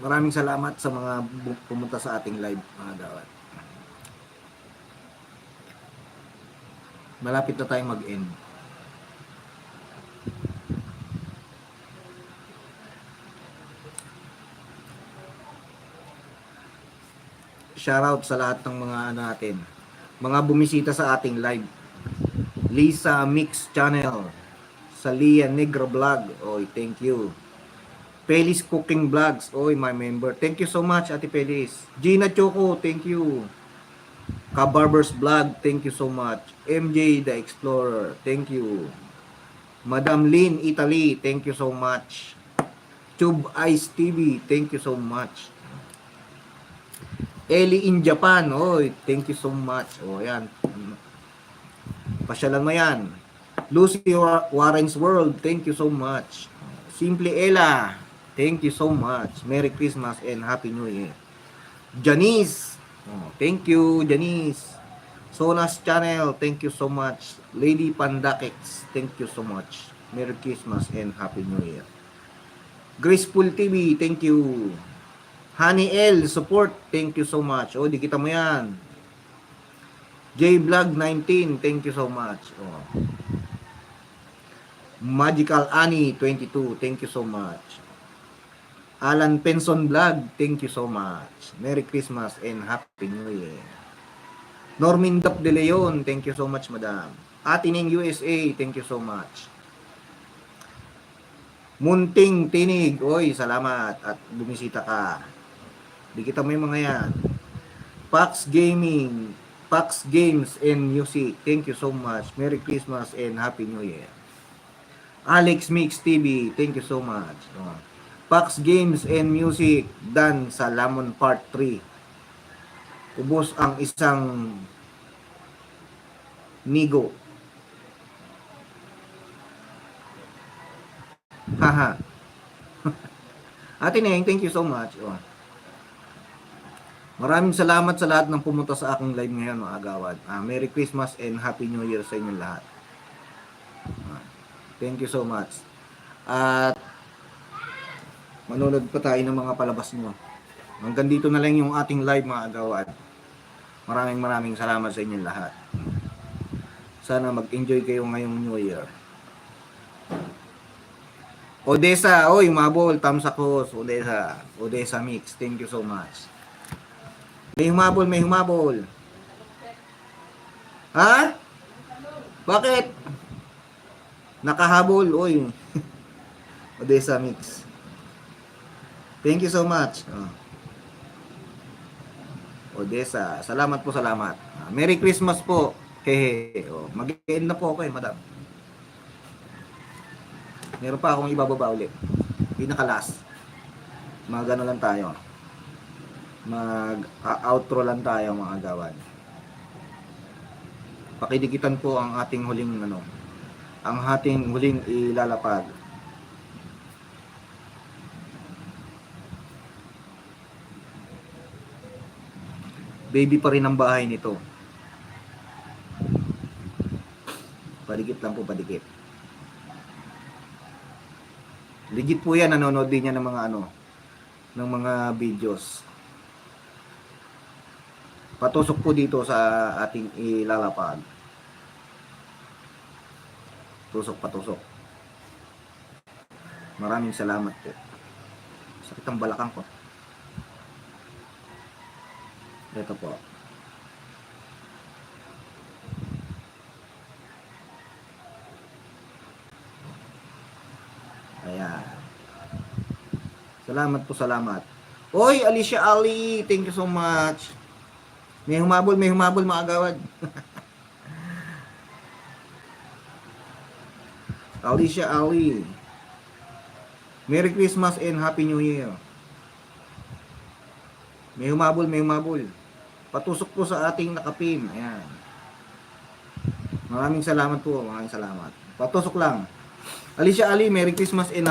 Maraming salamat sa mga pumunta sa ating live, mga gawad. Malapit na tayong mag-end. Shoutout sa lahat ng mga natin, mga bumisita sa ating live. Lisa Mix Channel, Salia Negro Vlog, oy, thank you. Pelis Cooking Vlogs, oy, my member. Thank you so much, Ate Pelis. Gina Choco, thank you. Kabarbers Vlog, thank you so much. MJ the Explorer, thank you. Madam Lynn Italy, thank you so much. Tube Ice TV, thank you so much. Ellie in Japan, oy, thank you so much. O, ayan. Pasyalan mo yan. Lucy Warren's World, thank you so much. Simply Ella, thank you so much. Merry Christmas and Happy New Year. Janice, thank you, Janice. Sonas Channel, thank you so much. Lady Pandakix, thank you so much. Merry Christmas and Happy New Year. Graceful TV, thank you. Honey L, support, thank you so much. O, di kita mo yan. J-Vlog 19, thank you so much. Oh. Magical Annie 22, thank you so much. Alan Penson Vlog, thank you so much. Merry Christmas and Happy New Year. Normin Dap de Leon, thank you so much, madam. Atining USA, thank you so much. Munting Tinig, oy, salamat at bumisita ka. Di kita mo yung mga yan. Pax Gaming, Pax Games and Music, thank you so much. Merry Christmas and Happy New Year. Alex Mix TV, thank you so much. Pax Games and Music, Dan sa Lamon Part 3. Ubos ang isang nigo. Haha. Ate Neng, thank you so much. Maraming salamat sa lahat ng pumunta sa aking live ngayon, mga agawad. Merry Christmas and Happy New Year sa inyong lahat. Thank you so much. At manonood pa tayo ng mga palabas nyo. Hanggang dito na lang yung ating live, mga agawad. Maraming salamat sa inyong lahat. Sana mag-enjoy kayo ngayong New Year. Odessa, oy, mabol, Tamsakos, Odessa Mix, thank you so much. May humabol. Ha? Bakit? Nakahabol, oy. Odessa Mix. Thank you so much. Odessa, salamat po, salamat. Merry Christmas po. Mag-end na po ako, madam. Meron pa akong ibababa ulit. Pinaka-last. Mga gano'n lang tayo. Mag-outro lang tayo, mga agawad. Pakidikitan po ang ating huling ilalapag. Baby pa rin ang bahay nito. Padikit lang po, padikit. Legit po yan, nanonood din niya ng mga videos. Patusok po dito sa ating ilalapag. Patusok. Maraming salamat po. Sakit ang balakang ko. Ito po. Ayan. Salamat po, salamat. Oy, Alicia Ali, thank you so much. May humabol, mga agawad. Alicia Ali. Merry Christmas and Happy New Year. May humabol. Patusok po sa ating nakapin. Ayan. Maraming salamat po, maraming salamat. Patusok lang. Alicia Ali, Merry Christmas and